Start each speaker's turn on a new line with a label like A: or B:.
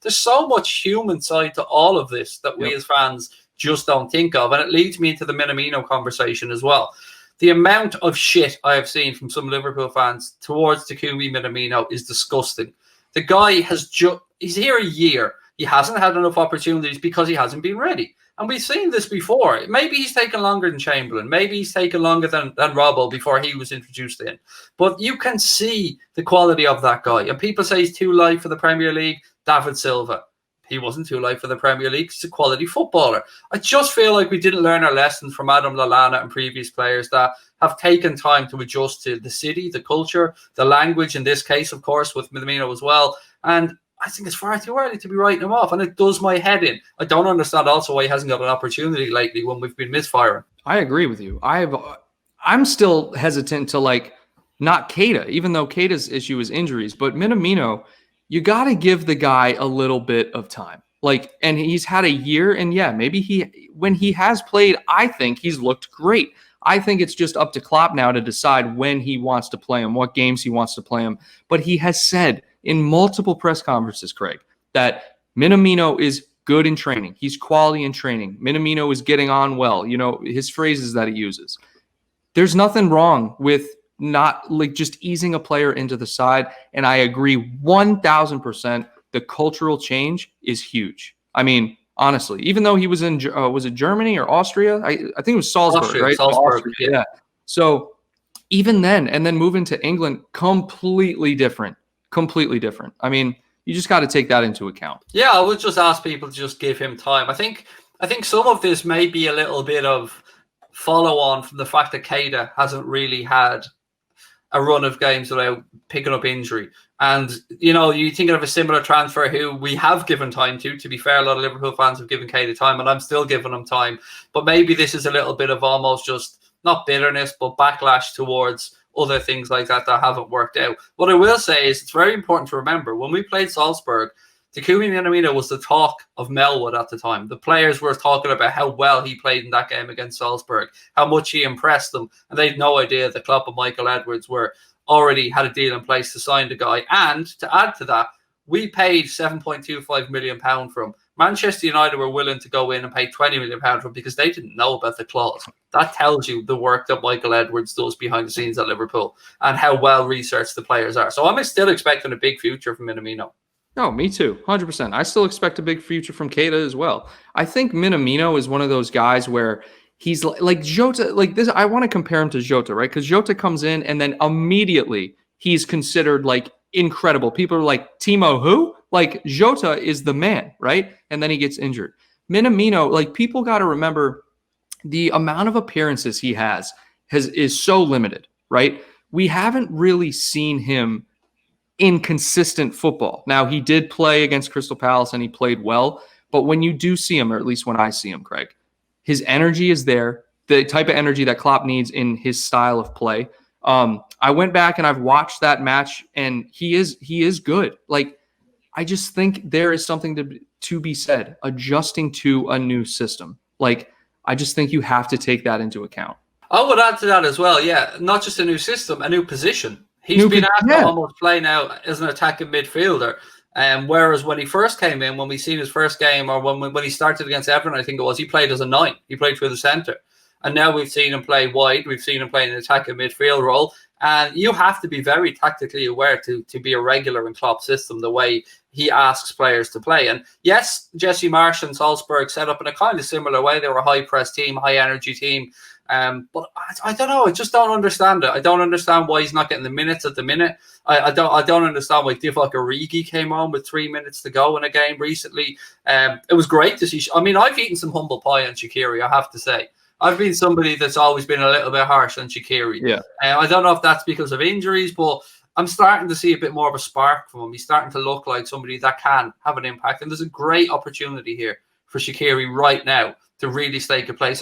A: There's so much human side to all of this that we as fans just don't think of. And it leads me into the Minamino conversation as well. The amount of shit I have seen from some Liverpool fans towards Takumi Minamino is disgusting. The guy he's here a year. He hasn't had enough opportunities because he hasn't been ready. And we've seen this before. Maybe he's taken longer than Chamberlain. Maybe he's taken longer than Robbo before he was introduced in. But you can see the quality of that guy. And people say he's too light for the Premier League. David Silva. He wasn't too light for the Premier League. He's a quality footballer. I just feel like we didn't learn our lessons from Adam Lallana and previous players that have taken time to adjust to the city, the culture, the language, in this case, of course, with Minamino as well. And I think it's far too early to be writing him off, and it does my head in. I don't understand also why he hasn't got an opportunity lately when we've been misfiring.
B: I agree with you. I'm still hesitant to not Keita, even though Keita's issue is injuries, but Minamino, you got to give the guy a little bit of time. And he's had a year, and maybe when he has played, I think he's looked great. I think it's just up to Klopp now to decide when he wants to play him, what games he wants to play him. But he has said in multiple press conferences, Craig, that Minamino is good in training. He's quality in training. Minamino is getting on well. His phrases that he uses. There's nothing wrong with not just easing a player into the side. And I agree 1,000%. The cultural change is huge. I mean, honestly, even though he was in, was it Germany or Austria? I think it was Salzburg,
A: Austria,
B: right?
A: Salzburg,
B: yeah. So even then, and then moving to England, completely different. I mean, you just got to take that into account.
A: Yeah, I would just ask people to just give him time. I think some of this may be a little bit of follow on from the fact that Keita hasn't really had a run of games without picking up injury. And, you think of a similar transfer who we have given time to. To be fair, a lot of Liverpool fans have given Keita time, and I'm still giving him time. But maybe this is a little bit of almost just, not bitterness, but backlash towards other things like that haven't worked out. What I will say is it's very important to remember, when we played Salzburg, Takumi Minamino was the talk of Melwood at the time. The players were talking about how well he played in that game against Salzburg, how much he impressed them, and they had no idea that Klopp and Michael Edwards already had a deal in place to sign the guy. And to add to that, we paid £7.25 million for him. Manchester United were willing to go in and pay £20 million for him because they didn't know about the clause. That tells you the work that Michael Edwards does behind the scenes at Liverpool and how well researched the players are. So I'm still expecting a big future from Minamino.
B: No, me too, 100%. I still expect a big future from Keita as well. I think Minamino is one of those guys where he's like Jota, like this. I want to compare him to Jota, right? Because Jota comes in and then immediately he's considered incredible. People are like, Timo who? Jota is the man, right? And then he gets injured. Minamino, people got to remember the amount of appearances he is so limited, right? We haven't really seen him in consistent football. Now, he did play against Crystal Palace and he played well, but when you do see him, or at least when I see him, Craig, his energy is there, the type of energy that Klopp needs in his style of play. I went back and I've watched that match, and he is good. I just think there is something to be said, adjusting to a new system. I just think you have to take that into account.
A: I would add to that as well, yeah. Not just a new system, a new position. He's been asked to almost play now as an attacking midfielder. Whereas when he first came in, when we seen his first game, or when he started against Everton, I think it was, he played as a 9. He played through the centre. And now we've seen him play wide. We've seen him play in an attacking midfield role. And you have to be very tactically aware to be a regular in Klopp's system, the way he asks players to play. And yes, Jesse Marsch and Salzburg set up in a kind of similar way. They were a high-press team, high-energy team. But I don't know. I just don't understand it. I don't understand why he's not getting the minutes at the minute. I don't understand why Divock Origi came on with 3 minutes to go in a game recently. It was great to see. I mean, I've eaten some humble pie on Shaqiri, I have to say. I've been somebody that's always been a little bit harsh on Shaqiri.
B: Yeah.
A: I don't know if that's because of injuries, but I'm starting to see a bit more of a spark from him. He's starting to look like somebody that can have an impact. And there's a great opportunity here for Shaqiri right now to really stake a place